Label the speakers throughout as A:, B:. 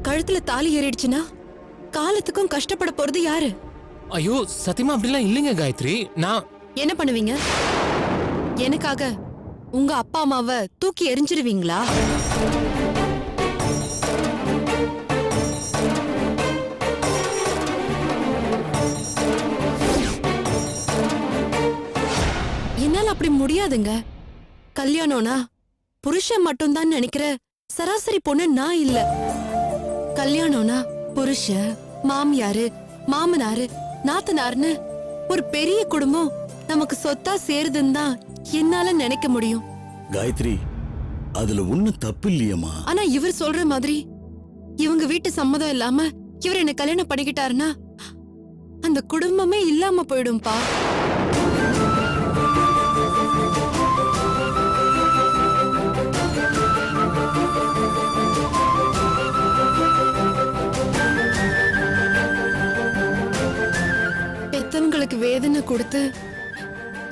A: கழுத்துல தாலி ஏறிடுச்சுன்னா காலத்துக்கும் கஷ்டப்பட போறது யாரு?
B: ஐயோ சத்தியமா அப்படிலாம் இல்லைங்க காயத்ரி. நான்
A: என்ன பண்ணுவீங்க? எனக்காக உங்க அப்பா அம்மாவை தூக்கி எரிஞ்சிருவீங்களா? என்னால அப்படி முடியாதுங்க. கல்யாணம்னா புருஷன் மட்டும்தான் நினைக்கிற சராசரி பொண்ணு நான் இல்ல. கல்யாணம்னா புருஷன், மாமியாரு, மாமனாரு, நாத்தனார்னு ஒரு பெரிய குடும்பம் நமக்கு சொத்தா சேருதுன்னு தான் என்னால நினைக்க முடியும்.
C: காயத்ரி, அதுல ஒண்ணும் தப்பு இல்லையம்மா.
A: ஆனா இவர் சொல்ற மாதிரி இவங்க வீட்டு சம்மதம் இல்லாம இவர் என்ன கல்யாணம் பண்ணிக்கிட்டாருன்னா அந்த குடும்பமே இல்லாம போயிடும்பா. பெத்தவங்களுக்கு வேதனை கொடுத்து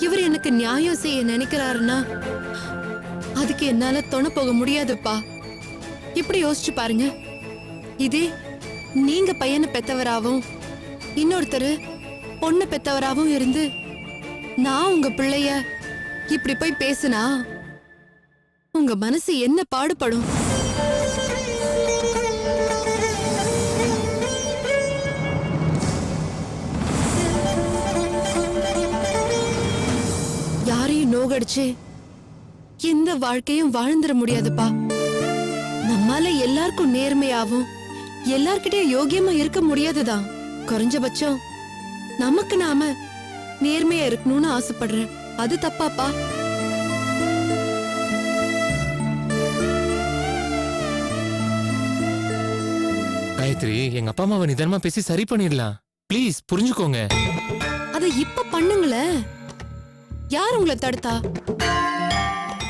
A: இவர் எனக்கு நியாயம் செய்ய நினைக்கிறாருன்னா அதுக்கு என்னால துணை போக முடியாதுப்பா. இப்படி யோசிச்சு பாருங்க, இதே நீங்க பையனை பெத்தவராவும் இன்னொருத்தரு பொண்ணு பெத்தவராவும் இருந்து நான் உங்க பிள்ளைய இப்படி போய் பேசுனா உங்க மனசு என்ன பாடுபடும்? யாரையும் நோகடிச்சு எந்த வாழ்க்கையும் வாழ்ந்துட முடியாதுப்பா. நம்மால எல்லாருக்கும் நேர்மையாவும் எல்லார்கிட்டயும் யோகியமா இருக்க முடியாதுதான். குறைஞ்சபட்சம் நமக்கு நாம நேர்மையா இருக்கணும்னு ஆசைப்படுறேன். அது தப்பாப்பா?
B: காயத்ரி, எங்க அப்பா அம்மாவை நிதானமா பேசி சரி பண்ணிடலாம். ப்ளீஸ் புரிஞ்சுக்கோங்க.
A: அதை இப்ப பண்ணுங்களேன். யார் உங்களை தடுத்தா?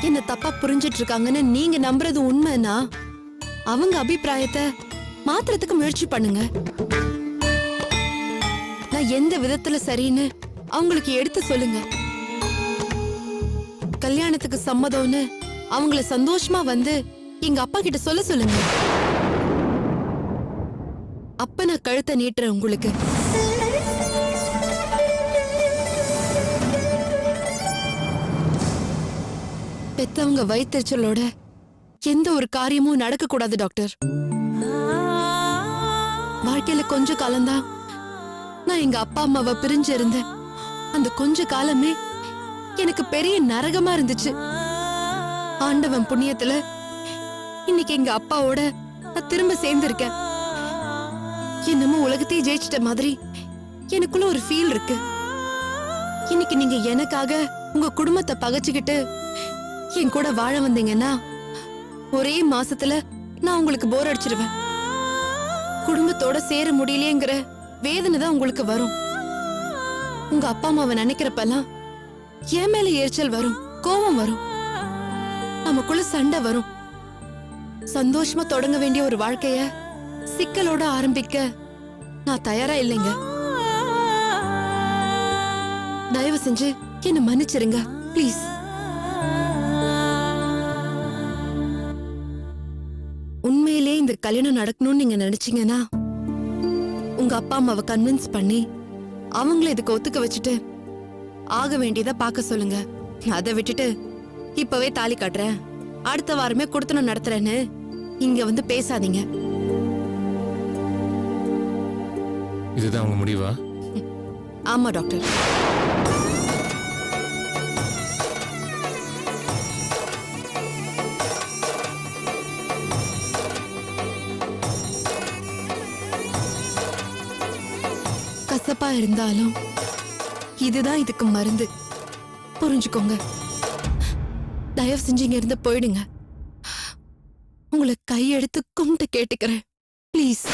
A: என்ன தப்பா புரிஞ்சிட்டு இருக்காங்கன்னு நீங்க நம்புறது உண்மைன்னா அவங்க அபிப்பிராயத்தை மாத்துறதுக்கு முயற்சி பண்ணுங்க. நான் எந்த விதத்துல சரின்னு அவங்களுக்கு எடுத்து சொல்லுங்க. கல்யாணத்துக்கு சம்மதம்னு அவங்கள சந்தோஷமா வந்து எங்க அப்பா கிட்ட சொல்ல சொல்லுங்க. அப்ப நான் கழுத்தை நீட்டுறேன் உங்களுக்கு. பெத்தவங்க வயிற்றுச்சலோட எந்த ஒரு காரியமும் நடக்க கூடாது டாக்டர். வாழ்க்கையில கொஞ்ச காலம்தான் நான் எங்க அப்பா அம்மாவை பிரிஞ்சு இருந்தேன். அந்த கொஞ்ச காலமே எனக்கு பெரிய நரகமா இருந்துச்சு. ஆண்டவன் புண்ணியத்துல இன்னைக்கு எங்க அப்பாவோட நான் திரும்ப சேர்ந்திருக்கேன். என்னமோ உலகத்தையே ஜெயிச்சிட்ட மாதிரி எனக்குள்ள ஒரு ஃபீல் இருக்கு. இன்னைக்கு நீங்க எனக்காக உங்க குடும்பத்தை பகைச்சுக்கிட்டு என் கூட வாழ வந்தீங்கன்னா ஒரே மாசத்துல நான் உங்களுக்கு போர் அடிச்சிருவேன். குடும்பத்தோட சேர முடியலையேங்கிற வேதனை தான் உங்களுக்கு வரும். உங்க அப்பா அம்மாவை நினைக்கிறப்பெல்லாம் என் மேல எரிச்சல் வரும், கோபம் வரும், நமக்குள்ள சண்டை வரும். சந்தோஷமா தொடங்க வேண்டிய ஒரு வாழ்க்கைய சிக்கலோட ஆரம்பிக்க நான் தயாரா இல்லைங்க. தயவு செஞ்சு என்ன மன்னிச்சிருங்க ப்ளீஸ். உண்மையிலே இந்த கல்யாணம் நடக்கணும்னு நீங்க நினைச்சீங்கன்னா உங்க அப்பா அம்மாவை கன்வின்ஸ் பண்ணி அவங்கள இதுக்கு ஒத்துக்க வச்சுட்டு ஆக வேண்டியதை பார்க்க சொல்லுங்க. அதை விட்டுட்டு இப்பவே தாலி கட்டுறேன், அடுத்த வாரமே குடுத்தனம் நடத்துறேன்னு இங்க வந்து பேசாதீங்க.
B: இதுதான் உங்க முடிவா?
A: ஆமா டாக்டர். கசப்பா இருந்தாலும் இதுதான் இதுக்கு மருந்து. புரிஞ்சுக்கோங்க. தயவு செஞ்சு இங்க இருந்து போயிடுங்க. உங்களை கையெடுத்து கும்பிட்டு கேட்டுக்கிறேன் ப்ளீஸ்.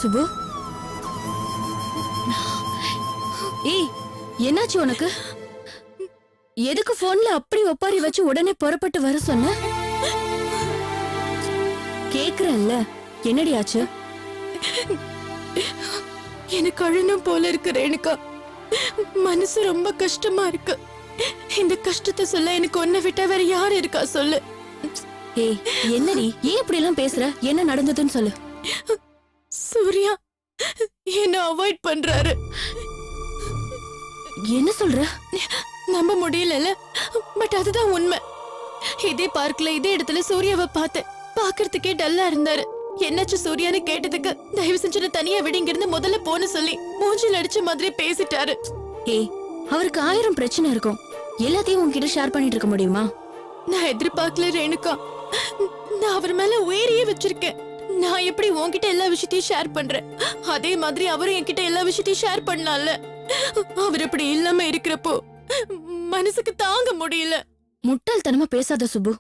D: சுபு, ஏய் என்னாச்சு உனக்கு? எதுக்கு போன்ல அப்படி ஒப்பாரி வச்சு உடனே புறப்பட்டு வர சொன்ன? கேக்குறேன்ல, என்னடி ஆச்சு?
A: எனக்கு அழணும் போல இருக்கு ரேணுகா. மனசு ரொம்ப கஷ்டமா இருக்கு. இந்த கஷ்டத்தை சொல்ல எனக்கு ஒன்ன விட்டா வேற யார் இருக்கா சொல்லு.
D: ஏய் என்னடி, ஏன் இப்படி எல்லாம் பேசுற? என்ன நடந்ததுன்னு சொல்லு.
A: சூர்யா என்ன அவாய்ட் பண்றாரு.
D: என்ன சொல்ற?
A: நம்ப முடியல, பட் அதுதான் உண்மை. இதே பார்க்ல இதே இடத்துல சூர்யாவை பார்த்தேன். பாக்குறதுக்கே டல்லா இருந்தாரு. என்னாச்சு சூர்யான்னு கேட்டதுக்கு தயவு செஞ்சு தனியா விடுங்க இருந்து முதல்ல போன சொல்லி மூஞ்சில் அடிச்ச மாதிரி பேசிட்டாரு.
D: ஏய் அவருக்கு 1000 பிரச்சனை இருக்கும். எல்லாத்தையும் உன்கிட்ட ஷேர் பண்ணிட்டு இருக்க முடியுமா?
A: நான் எதிர்பார்க்கல ரேணுகா. நான் அவர் மேல உயிரையே வச்சிருக்கேன். நான் எப்படி உன்கிட்ட எல்லா விஷயத்தையும் ஷேர் பண்றேன், அதே மாதிரி அவரும் என்கிட்ட எல்லா விஷயத்தையும் ஷேர் பண்ணலாம்ல. அவர் அப்படி இல்லாம இருக்கிறப்போ மனசுக்கு தாங்க முடியல.
D: முட்டாள்தனமா பேசாத சுபு.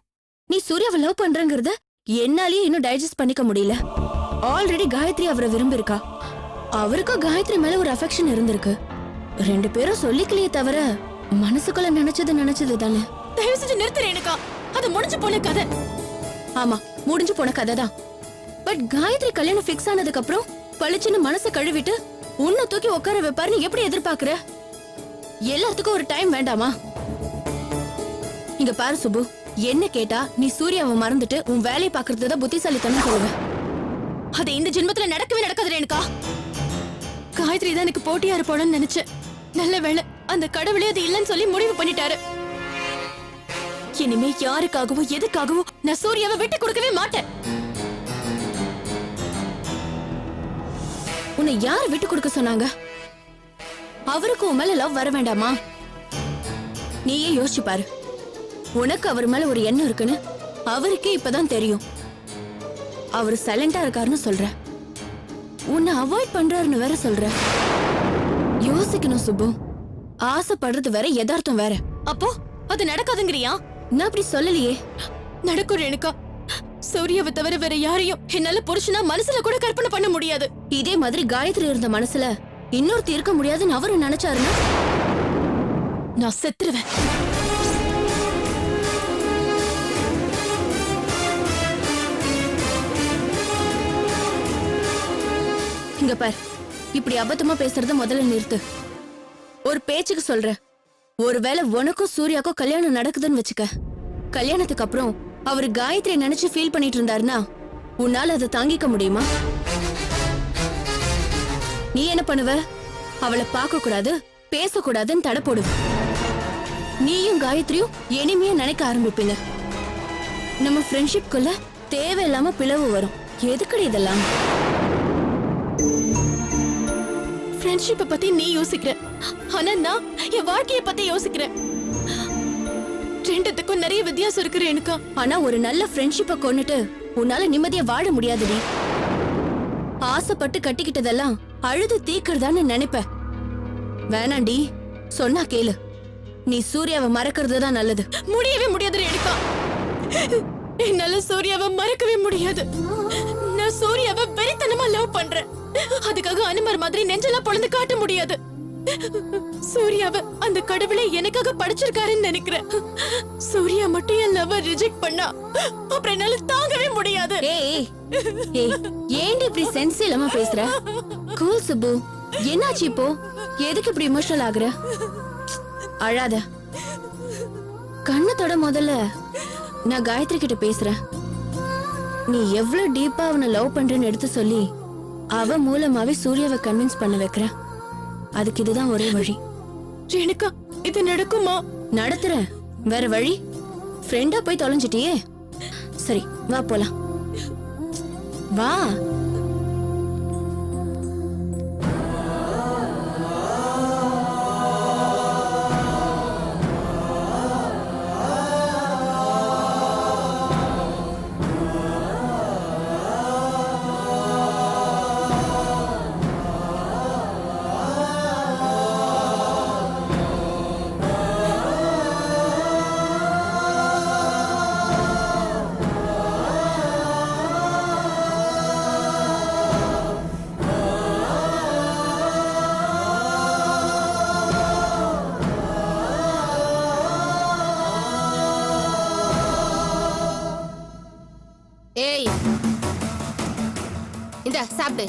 D: நீ சூர்யாவை லவ் பண்றங்கறத என்னாலயே இன்னும் டைஜஸ்ட் பண்ணிக்க முடியல. ஆல்ரெடி காயத்ரி அவரை விரும்பிருக்கா. அவருக்கும் காயத்ரி மேல ஒரு அஃபெக்ஷன் இருந்திருக்கு. 2 பேரும் சொல்லிக்கலையே தவிர மனசுக்குள்ள நினைச்சது தானே.
A: தயவு செஞ்சு நிறுத்து ரேணுகா. அது முடிஞ்சு போன கதை.
D: ஆமா, முடிஞ்சு போன கதை தான். பட் காயத்ரி கல்யாணம் ஃபிக்ஸ் ஆனதுக்கு அப்புறம் பளிச்சுன்னு மனசை கழுவிட்டு உன்னை தூக்கி உட்கார வைப்பாருன்னு எப்படி எதிர்பார்க்கற? எல்லாத்துக்கும் ஒரு டைம் வேண்டாமா? இங்க பாரு சுபு, என்ன கேட்டா நீ சூர்யாவை மறந்துட்டு உன் வேலையை பாக்குறதுதான் புத்திசாலித்தனம் சொல்லுவ.
A: அது இந்த ஜென்மத்துல நடக்கவே நடக்காது ரேணுகா. காயத்ரி தான் எனக்கு போட்டியா இருப்பான்னு நினைச்சேன். நல்ல வேளை அந்த கடவுளே அது இல்லைன்னு சொல்லி முடிவு பண்ணிட்டாரு. இனிமே யாருக்காகவோ எதுக்காகவோ நான் சூர்யாவை விட்டு கொடுக்கவே மாட்டேன்.
D: உன்னை யார் விட்டு கொடுக்க சொன்னாங்க? அவருக்கு உன் மேல லவ் வர வேண்டாமா? நீயே யோசிச்சு பாரு. உனக்கு அவர் மேல ஒரு எண்ணம் இருக்குன்னு அவருக்கே இப்பதான் தெரியும். அவர் சைலண்டா இருக்காருன்னு சொல்ற, உன்னை அவாய்ட் பண்றாருன்னு வேற சொல்ற. யோசிக்கணும் சுப்பு. ஆசைப்படுறது வேற, யதார்த்தம் வேற.
A: அப்போ அது நடக்காதுங்கிறியா?
D: நான் அப்படி சொல்லலையே.
A: நடக்கும் ரேணுகா. சூர்யாவை தவிர வேற யாரையும் என்னால புருஷனா மனசுல கூட கற்பனை பண்ண முடியாது.
D: இதே மாதிரி காயத்ரி இருந்த மனசுல இன்னொருத்தி இருக்க முடியாதுன்னு அவரு நினைச்சாருன்னா
A: நான் செத்துருவேன்.
D: இங்க பார், இப்படி அபத்தமா பேசுறத முதல்ல நிறுத்து. ஒரு பேச்சுக்கு சொல்ற. ஒருவேளை உனக்கும் சூர்யாக்கும் கல்யாணம் நடக்குதுன்னு வச்சுக்க. கல்யாணத்துக்கு அப்புறம் அவரு காயத்ரி நினைச்சு ஃபீல் பண்ணிட்டு இருந்தாருன்னா உன்னால அதை தாங்கிக்க முடியுமா? நீ என்ன பண்ணுவ? அவளை பார்க்க கூடாது, பேசக்கூடாதுன்னு தடை போடுவ. நீயும் காயத்ரியும் இனிமையா நினைக்க ஆரம்பிப்பீங்க. நம்ம ஃப்ரெண்ட்ஷிப்குள்ள தேவையில்லாம பிளவு வரும். எதுக்குடி இதெல்லாம்?
A: ஃப்ரெண்ட்ஷிப்பை பத்தி நீ யோசிக்கிற, ஆனா நான் என் வாழ்க்கைய பத்தி யோசிக்கிறேன். ரெண்டுத்துக்கும் நிறைய வித்தியாசம் இருக்கு ரேணுகா.
D: ஆனா ஒரு நல்ல ஃப்ரெண்ட்ஷிப்பை கொன்னுட்டு உன்னால நிம்மதியா வாழ முடியாதுடி. ஆசைப்பட்டு கட்டிக்கிட்டதெல்லாம் அழுது தீக்கிறதான்னு நினைப்ப. வேணாண்டி, சொன்னா கேளு. நீ சூர்யாவை மறக்கிறது தான் நல்லது.
A: முடியவே முடியாது ரேணுகா. என்னால சூர்யாவை மறக்கவே முடியாது. நான் சூர்யாவை வெறித்தனமா லவ் பண்றேன். அதுக்காக அனுமர் மாதிரி நெஞ்செல்லாம் பொழந்து காட்ட முடியாது. சூர்யாவை அந்த கடவுளை எனக்காக படைச்சிருக்காருன்னு நினைக்கிறேன். சூர்யா மட்டும் என் லவ் ரிஜெக்ட் பண்ணா அப்புறம் என்னால தாங்கவே முடியாது.
D: ஏய் ஏய், ஏன்டி இப்படி சென்ஸ் இல்லாம பேசுற? கூல் சுப்பு. என்னாச்சு இப்போ? எதுக்கு இப்படி எமோஷனல் ஆகுற? அழாத. கண்ணத்தோட முதல்ல நான் காயத்ரி கிட்ட பேசுறேன். நீ எவ்வளவு டீப்பா அவனை லவ் பண்றேன்னு எடுத்து சொல்லி அவ மூலமாவே சூர்யாவை கன்வின்ஸ் பண்ண வைக்கிற. அதுக்கு இதுதான் ஒரே வழி.
A: ரேணுகா, இது நடக்குமா?
D: நடத்துற. வேற வழி? ஃப்ரெண்டா போய் தொலைஞ்சிட்டியே. சரி வா போலாம். வா.
E: ஏய் இந்த சாப்பிடு.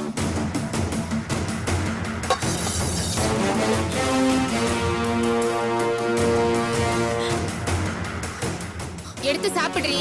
E: எடுத்து சாப்பிடுறீ.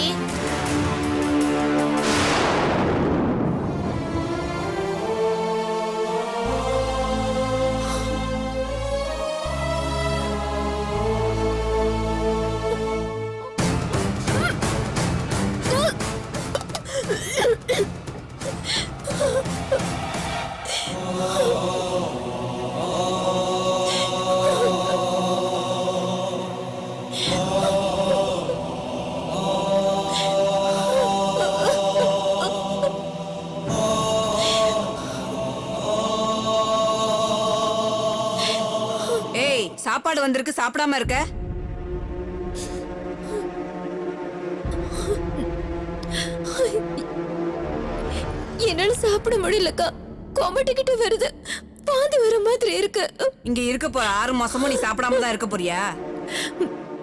F: ஏய், சாப்பாடு வந்திருக்கு, சாப்பிடாம இருக்க?
D: என்னால சாப்பிட முடியலக்கா. கொமட்டிக்கிட்டு வருது. பாதி வர மாதிரி இருக்கு.
F: இங்க இருக்க போற 6 மாசமும் நீ சாப்பிடாம தான் இருக்க போறியா?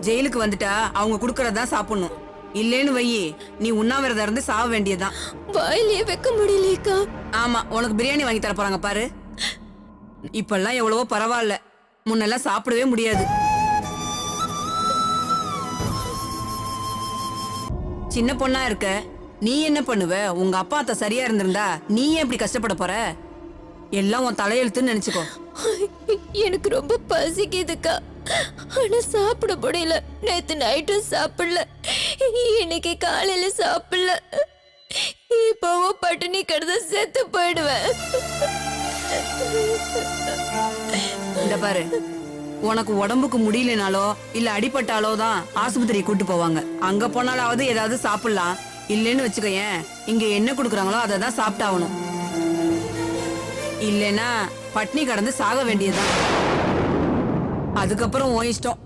F: ஜெயிலுக்கு வந்துட்டா அவங்க குடுக்கறதான் சாப்பிடணும். இல்லேன்னு வையி, நீ உண்ணாவிரதம் இருந்து சாவ வேண்டியதுதான்.
D: வாயிலே வைக்க முடியலையேக்கா.
F: ஆமா, உனக்கு பிரியாணி வாங்கி தர போறாங்க பாரு. இப்பெல்லாம் எவ்வளவோ பரவாயில்ல, முன்னெல்லாம் சாப்பிடவே முடியாது. சின்ன பொண்ணா இருக்க, நீ என்ன பண்ணுவ? உங்க அப்பா அத்தை சரியா இருந்திருந்தா நீ ஏன் இப்படி கஷ்டப்பட போற? எல்லாம் உன் தலையெழுத்துன்னு நினைச்சுக்கோ.
D: எனக்கு ரொம்ப பசிக்குதுக்கா. ஆனா சாப்பிட முடியல. நேத்து நைட்டும் சாப்பிடல, இன்னைக்கு காலையில சாப்பிடல. இப்பவும் பட்டினி கிடந்து செத்து போயிடுவேன்.
F: இந்த பாரு, உனக்கு உடம்புக்கு முடியலனாலோ இல்ல அடிபட்டாலோ தான் ஆஸ்பத்திரி கூட்டு போவாங்க. அங்க போனாலாவது ஏதாவது சாப்பிடலாம். இல்லைன்னு வச்சுக்கோயேன், இங்க என்ன குடுக்குறாங்களோ அதை தான் சாப்பிட்டாகணும். இல்லைன்னா பட்னி கடந்து சாக வேண்டியதுதான். அதுக்கப்புறம் உன் இஷ்டம்.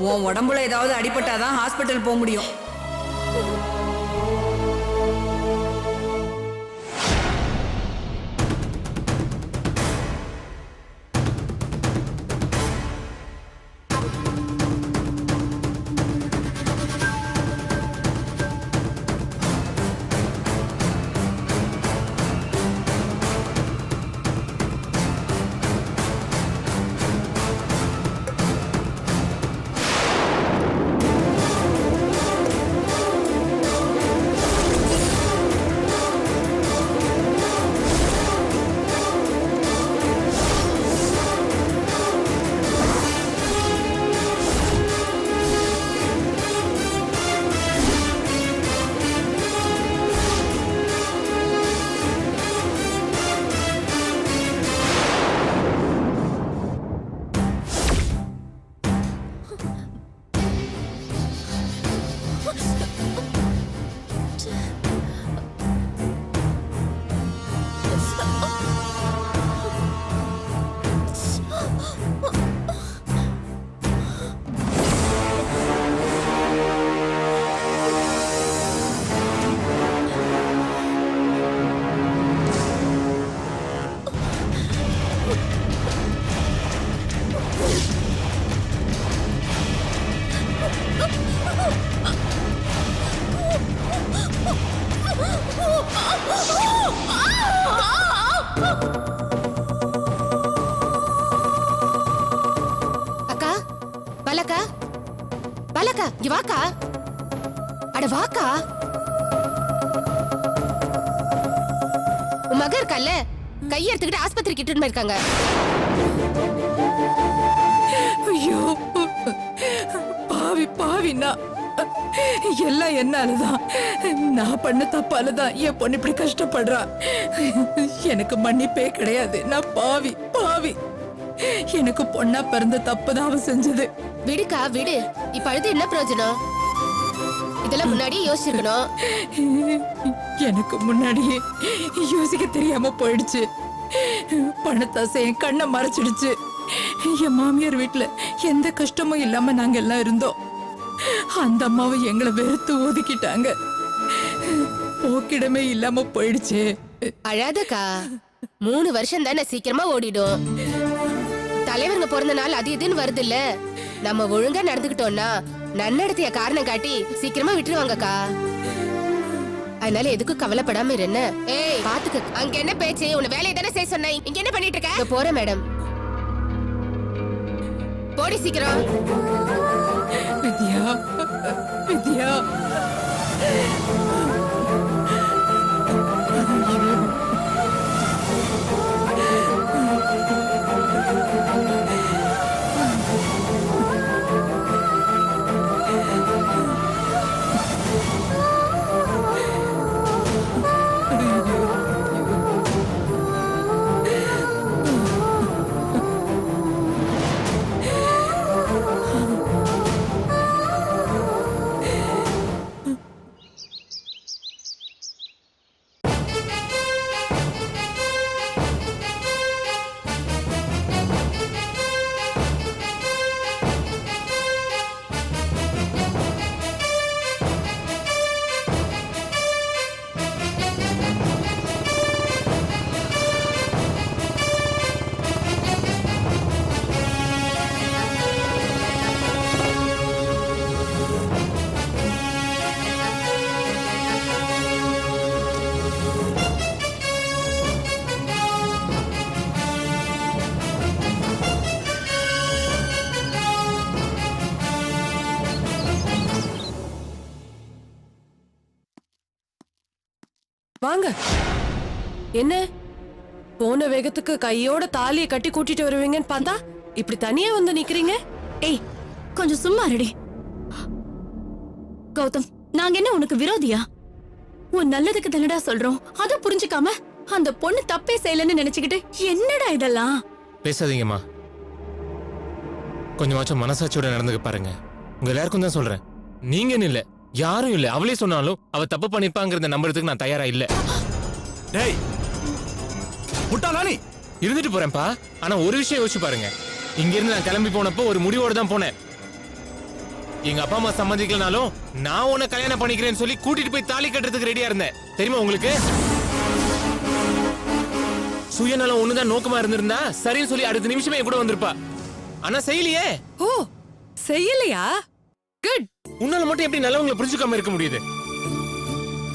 F: உன் உடம்புல ஏதாவது அடிபட்டாதான் ஹாஸ்பிட்டல் போக முடியும்.
E: அக்கா, பலக்கா, பலக்கா, இங்க வாக்கா. அட வாக்கா. உன் மக இருக்கல்ல, கையை எடுத்துக்கிட்டு ஆஸ்பத்திரிக்கு இட்டுன்னு போயிருக்காங்க.
G: ஐயோ, பாவி பாவினா எல்லாம் என்னாலதான். நான் பண்ண தப்பாலதான் என் பொண்ணு இப்படி கஷ்டப்படுறா. எனக்கு மன்னிப்பே கிடையாது. நான் பாவி பாவி. எனக்கு பொண்ணா பிறந்த தப்புதான் அவன் செஞ்சது.
E: விடுக்கா விடு. இப்ப அழுது என்ன பிரயோஜனம்? இதெல்லாம் முன்னாடியே யோசிச்சிருக்கணும்.
G: எனக்கு முன்னாடியே யோசிக்க தெரியாம போயிடுச்சு. பணத்தாசை என் கண்ணை மறைச்சிடுச்சு. என் மாமியார் வீட்டுல எந்த கஷ்டமும் இல்லாம நாங்க எல்லாம் இருந்தோம். அந்த அம்மாவை எங்களை வெறுத்து ஒதுக்கிட்டாங்க. போக்கிடமே இல்லாம போயிடுச்சு.
E: அழாதக்கா, 3 வருஷம் தானே, சீக்கிரமா ஓடிடும். தலைவருங்க பிறந்த நாள் அது இதுன்னு வருது இல்ல, நம்ம ஒழுங்கா நடந்துக்கிட்டோம்னா நன்னடத்தைய காரணம் காட்டி சீக்கிரமா விட்டுருவாங்கக்கா. அதனால எதுக்கும் கவலைப்படாம இரு என்ன. ஏய் பாத்துக்க, அங்க என்ன பேச்சு? உன்னை வேலையை தானே செய்ய சொன்னேன், இங்க என்ன பண்ணிட்டு இருக்க? இதோ போறேன் மேடம். போடி சீக்கிரம்.
G: வித்யா, வித்யா.
H: வாங்க. என்ன போன வேகத்துக்கு கையோட தாலியை கட்டி கூட்டிட்டு வருவீங்கன்னு பார்த்தா இப்படி தனியா வந்து நிக்கிறீங்க?
D: ஏய் கொஞ்சம் சும்மா இருடி. கௌதம், நாங்க என்ன உனக்கு விரோதியா? உன் நல்லதுக்கு தானடா சொல்றோம். அத புரிஞ்சுக்காம அந்த பொண்ணு தப்பே செய்யலன்னு நினைச்சுக்கிட்டு என்னடா இதெல்லாம்?
B: பேசாதீங்கம்மா. கொஞ்சமாச்சும் மனசாட்சியோட நடந்துக்க பாருங்க. உங்க எல்லாருக்கும் தான் சொல்றேன். நீங்கன்னு இல்ல, யாரும் இல்ல. அவளே சொன்னாலும் அவ தப்பு பண்ணிப்பாங்கிறத நம்புறதுக்கு நான் தயாரா இல்ல.
C: டேய் முட்டாளா நீ?
B: இருந்துட்டு போறேன்ப்பா. ஆனா ஒரு விஷயம் யோசிச்சு பாருங்க. இங்க இருந்து நான் கிளம்பி போனப்போ ஒரு முடிவோட தான் போனேன். எங்க அப்பா அம்மா சம்மதிக்கலனாலும் நான் உன்னை கல்யாணம் பண்ணிக்கிறேன்னு சொல்லி கூட்டிட்டு போய் தாலி கட்டுறதுக்கு ரெடியா இருந்தேன். தெரியுமா உங்களுக்கு? சுயநலம் ஒண்ணுதான் நோக்கமா இருந்திருந்தா சரின்னு சொல்லி அடுத்த நிமிஷமே என் கூட வந்திருப்பா. ஆனா செய்யலையே.
H: ஓ, செய்யலையா? குட்.
B: உன்னால மட்டும் எப்படி நல்லவங்களை புரிஞ்சுக்காம இருக்க முடியுது?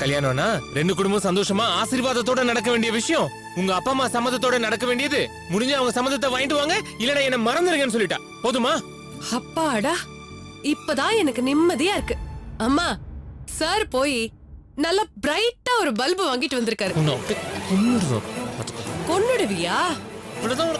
B: கல்யாணம்னா 2 குடும்பம் சந்தோஷமா ஆசீர்வாதத்தோட நடக்க வேண்டிய விஷயம். உங்க அப்பா அம்மா சம்மதத்தோட நடக்க வேண்டியது. முடிஞ்ச அவங்க சம்மதத்தை வாங்கிட்டு வாங்க, இல்லனா என்ன மறந்துருங்கன்னு சொல்லிட்டா. போதுமா?
H: அப்பாடா, இப்பதான் எனக்கு நிம்மதியா இருக்கு. அம்மா, சார் போய் நல்ல பிரைட்டா ஒரு பல்பு வாங்கிட்டு வந்திருக்காரு.
B: கொன்னுடுவேன்.
H: கொன்னுடுவியா?
B: இவ்வளவுதான்